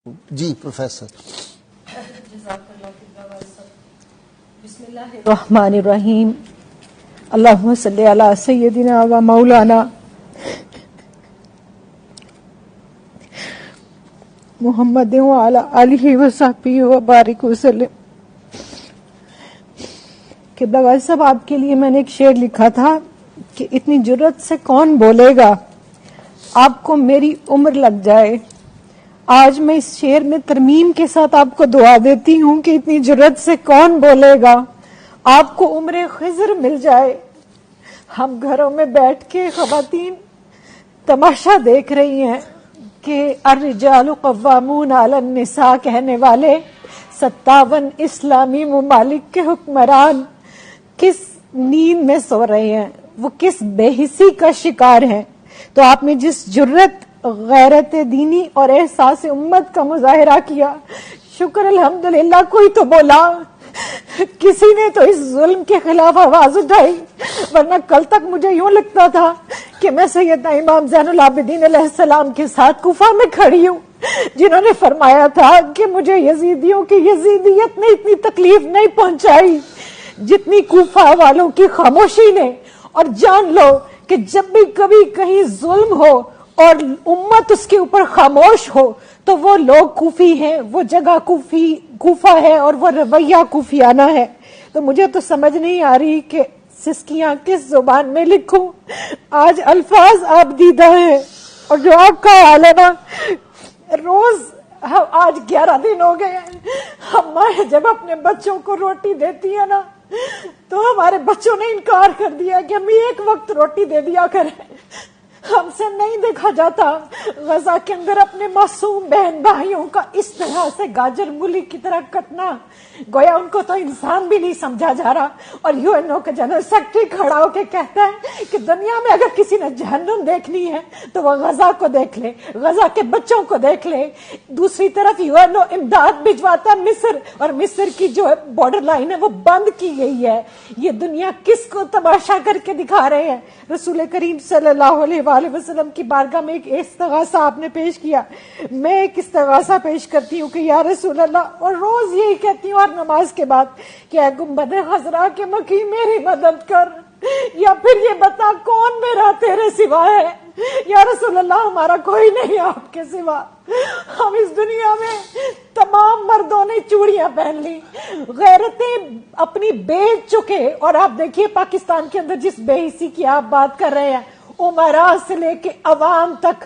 جی professor بسم اللہ الرحمن الرحیم اللہم صلی علی سیدنا و مولانا محمد وعلی آلہ وصحبہ وبارک وسلم۔ قبلہ غازی صاحب، آپ کے لیے میں نے ایک شعر لکھا تھا کہ اتنی جرت سے کون بولے گا آپ کو میری عمر لگ جائے۔ آج میں اس شعر میں ترمیم کے ساتھ آپ کو دعا دیتی ہوں کہ اتنی جرت سے کون بولے گا آپ کو عمر خضر مل جائے۔ ہم گھروں میں بیٹھ کے خواتین تماشا دیکھ رہی ہیں کہ الرجال قوامون علی النساء کہنے والے 57 اسلامی ممالک کے حکمران کس نیند میں سو رہے ہیں، وہ کس بے حسی کا شکار ہیں۔ تو آپ نے جس جرت، غیرت دینی اور احساس امت کا مظاہرہ کیا، شکر الحمدللہ کوئی تو بولا، کسی نے تو اس ظلم کے خلاف آواز اٹھائی، ورنہ کل تک مجھے یوں لگتا تھا کہ میں سیدنا امام زین العابدین علیہ السلام کے ساتھ کوفہ میں کھڑی ہوں، جنہوں نے فرمایا تھا کہ مجھے یزیدیوں کی یزیدیت نے اتنی تکلیف نہیں پہنچائی جتنی کوفہ والوں کی خاموشی نے۔ اور جان لو کہ جب بھی کبھی کہیں ظلم ہو اور امت اس کے اوپر خاموش ہو تو وہ لوگ کوفی ہیں، وہ جگہ کوفہ ہے اور وہ رویہ کوفیانہ ہے۔ تو مجھے تو سمجھ نہیں آ رہی کہ سسکیاں کس زبان میں لکھوں۔ آج الفاظ آپ دیدہ ہیں، اور جو آپ کا حال ہے نا، روز آج 11 دن ہو گئے ہیں، ہم مائیں جب اپنے بچوں کو روٹی دیتی ہیں نا تو ہمارے بچوں نے انکار کر دیا کہ ہمیں ایک وقت روٹی دے دیا کریں۔ ہم سے نہیں دیکھا جاتا غزہ کے اندر اپنے معصوم بہن بھائیوں کا اس طرح سے گاجر مولی کی طرح کٹنا، گویا ان کو تو انسان بھی نہیں سمجھا جا رہا۔ اور یو این او کا جنرل سیکرٹری کھڑا ہو کے کہتا ہے کہ دنیا میں اگر کسی نے جہنم دیکھنی ہے تو وہ غزہ کو دیکھ لے، غزہ کے بچوں کو دیکھ لے۔ دوسری طرف یو این او امداد بھجواتا ہے مصر، اور مصر کی جو بارڈر لائن ہے وہ بند کی گئی ہے۔ یہ دنیا کس کو تماشا کر کے دکھا رہے ہیں؟ رسول کریم صلی اللہ علیہ وآلہ وسلم کی بارگاہ میں ایک استغاثہ آپ نے پیش کیا، میں ایک استغاثہ پیش کرتی ہوں کہ یا رسول اللہ، اور روز یہی کہتی ہوں ہر نماز کے بعد کہ اے گنبد خضرا کے مکی میری مدد کر، یا پھر یہ بتا کون میرا تیرے سوا ہے۔ یا رسول اللہ، ہمارا کوئی نہیں آپ کے سوا۔ ہم اس دنیا میں تمام مردوں نے چوڑیاں پہن لی، غیرتیں اپنی بیچ چکے، اور آپ دیکھیے پاکستان کے اندر جس بے حسی کی آپ بات کر رہے ہیں، امراء سے لے کے عوام تک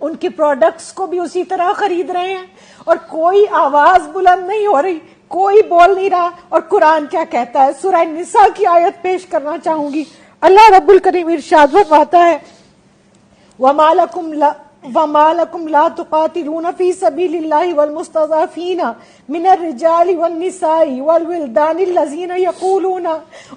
ان کے پروڈکٹس کو بھی اسی طرح خرید رہے ہیں، اور کوئی آواز بلند نہیں ہو رہی، کوئی بول نہیں رہا۔ اور قرآن کیا کہتا ہے؟ سورہ نساء کی آیت پیش کرنا چاہوں گی۔ اللہ رب الکریم ارشاد فرماتا ہے وَمَا لَكُمْ لَا تُقَاتِلُونَ فِي سَبِيلِ اللَّهِ وَالْمُسْتَضْعَفِينَ مِنَ الرِّجَالِ وَالنِّسَاءِ وَالْوِلْدَانِ الَّذِينَ يَقُولُونَ۔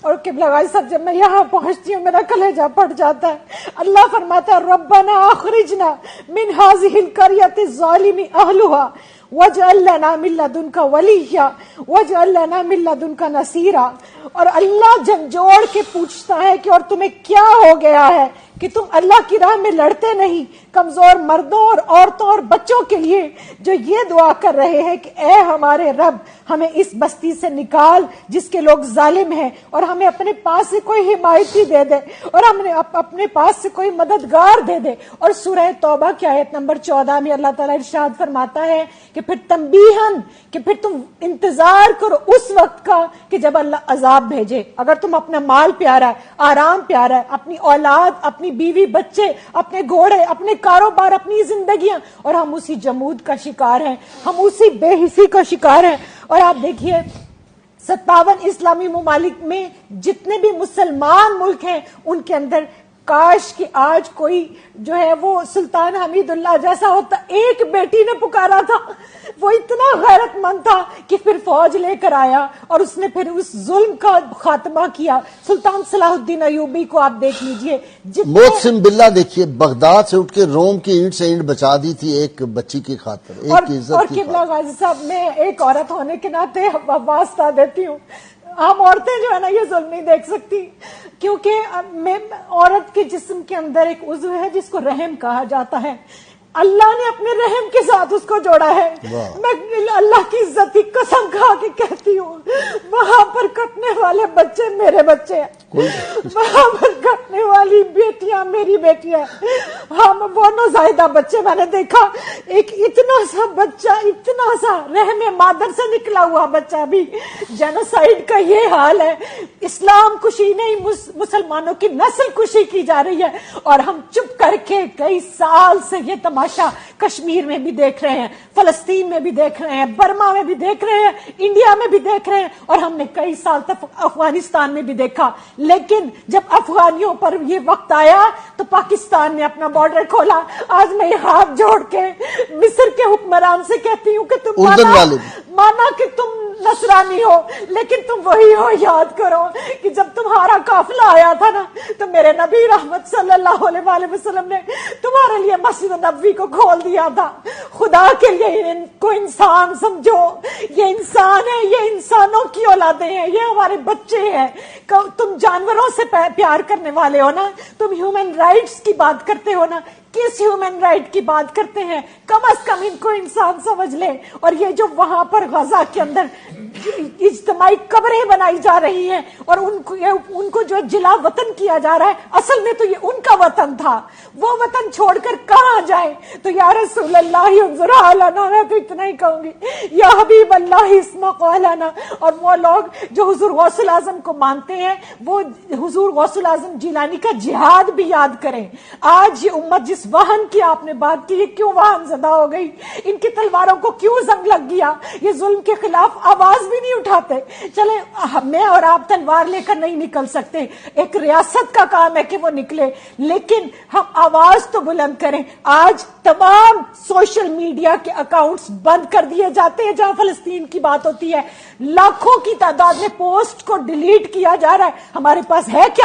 اور قبلہ غازی صاحب، جب میں یہاں پہنچتی ہوں میرا کلیجہ پھٹ جاتا ہے۔ اللہ فرماتا ہے ربنا اخرجنا من هذه القرية الظالم اهلها وَاجْعَلْ لَنَا مِن لَّدُنْكَ وَلِيًّا وَاجْعَلْ لَنَا مِن لَّدُنْكَ نَصِيرًا۔ اور اللہ جھنجھوڑ کے پوچھتا ہے کہ اور تمہیں کیا ہو گیا ہے کہ تم اللہ کی راہ میں لڑتے نہیں؟ کمزور مردوں اور عورتوں اور بچوں کے لیے جو یہ دعا کر رہے ہیں کہ اے ہمارے رب، ہمیں اس بستی سے نکال جس کے لوگ ظالم ہیں، اور ہمیں اپنے پاس سے کوئی حمایتی دے دے، اور ہمیں اپنے پاس سے کوئی مددگار دے دے۔ اور سورہ توبہ کی آیت نمبر 14 میں اللہ تعالیٰ ارشاد فرماتا ہے کہ پھر تنبیہن، کہ پھر تم انتظار کرو اس وقت کا کہ جب اللہ عذاب بھیجے۔ اگر تم اپنا مال پیارا ہے، آرام پیارا ہے، اپنی اولاد، اپنی بیوی بچے، اپنے گھوڑے، اپنے کاروبار، اپنی زندگیاں، اور ہم اسی جمود کا شکار ہیں، ہم اسی بے حسی کا شکار ہیں۔ اور آپ دیکھیے 57 اسلامی ممالک میں جتنے بھی مسلمان ملک ہیں ان کے اندر کاش کہ آج کوئی جو ہے وہ سلطان حمید اللہ جیسا ہوتا۔ ایک بیٹی نے پکارا تھا، وہ اتنا غیرت مند تھا کہ پھر فوج لے کر آیا اور اس نے پھر اس ظلم کا خاتمہ کیا۔ سلطان صلاح الدین ایوبی کو آپ دیکھ لیجئے، محسن باللہ دیکھیے بغداد سے اٹھ کے روم کی اینٹ سے اینٹ بچا دی تھی ایک بچی کی خاطر، ایک کی عزت کی قبلہ خاطر۔ غازی صاحب، میں ایک عورت ہونے کے ناطے واسطہ دیتی ہوں، ہم عورتیں جو ہے نا یہ ظلم نہیں دیکھ سکتی، کیونکہ عورت کے جسم کے اندر ایک عضو ہے جس کو رحم کہا جاتا ہے۔ اللہ نے اپنے رحم کے ساتھ اس کو جوڑا ہے. میں اللہ کی عزت کی قسم کھا کے کہتی ہوں وہاں پر کٹنے والے بچے میرے بچے ہیں, وہاں پر کٹنے والی بیٹیاں میری بیٹیاں. ہم وہ نوزائیدہ بچے میں نے دیکھا, ایک اتنا سا بچہ, اتنا سا رحم مادر سے نکلا ہوا بچہ بھی. جینوسائیڈ کا یہ حال ہے. اسلام کشی نہیں, مسلمانوں کی نسل کشی کی جا رہی ہے, اور ہم چپ کر کے کئی سال سے یہ تماشا کشمیر میں بھی دیکھ رہے ہیں, فلسطین میں بھی دیکھ رہے ہیں, برما میں بھی دیکھ رہے ہیں, انڈیا میں بھی دیکھ رہے ہیں, اور ہم نے کئی سال تک افغانستان میں بھی دیکھا. لیکن جب افغانیوں پر یہ وقت آیا تو پاکستان نے اپنا بارڈر کھولا. آج میں یہ ہاتھ جوڑ کے مصر کے حکمران سے کہتی ہوں کہ تم مانا کہ تم نصرانی ہو, لیکن تم وہی ہو. یاد کرو کہ جب تمہارا قافلہ آیا تھا نا تو میرے نبی رحمت صلی اللہ علیہ وآلہ وسلم نے تمہارے لیے مسجد نبوی کو کھول دیا تھا. خدا کے لیے ان کو انسان سمجھو, یہ انسان ہے, یہ انسانوں کی اولادیں ہیں, یہ ہمارے بچے ہیں. تم جانوروں سے پیار کرنے والے ہو نا, تم ہیومن رائٹس کی بات کرتے ہو نا, کس ہیومن رائٹ کی بات کرتے ہیں؟ کم از کم ان کو انسان سمجھ لے. اور یہ جو وہاں پر غزہ کے اندر اجتماعی قبریں بنائی جا رہی ہیں اور ان کو جو جلا وطن کیا جا رہا ہے, اصل میں تو یہ ان کا وطن تھا. وہ وطن چھوڑ کر کہاں جائیں؟ تو یا رسول اللہ انظر علینا, میں تو اتنا ہی کہوں گی, یا حبیب اللہ اسمع قولنا. اور وہ لوگ جو حضور غوث الاعظم کو مانتے ہیں وہ حضور غوث الاعظم جیلانی کا جہاد بھی یاد کریں. آج یہ امت جس واہن کی آپ نے بات کی, یہ کیوں واہن زدہ ہو گئی؟ ان کی تلواروں کو کیوں زنگ لگ گیا؟ یہ ظلم کے خلاف آواز بھی نہیں اٹھاتے. چلے میں اور آپ تلوار لے کر نہیں نکل سکتے, ایک ریاست کا کام ہے کہ وہ نکلے, لیکن ہم آواز تو بلند کریں. آج تمام سوشل میڈیا کے اکاؤنٹس بند کر دیے جاتے ہیں جہاں فلسطین کی بات ہوتی ہے. لاکھوں کی تعداد میں پوسٹ کو ڈیلیٹ کیا جا رہا ہے. ہمارے پاس ہے کیا؟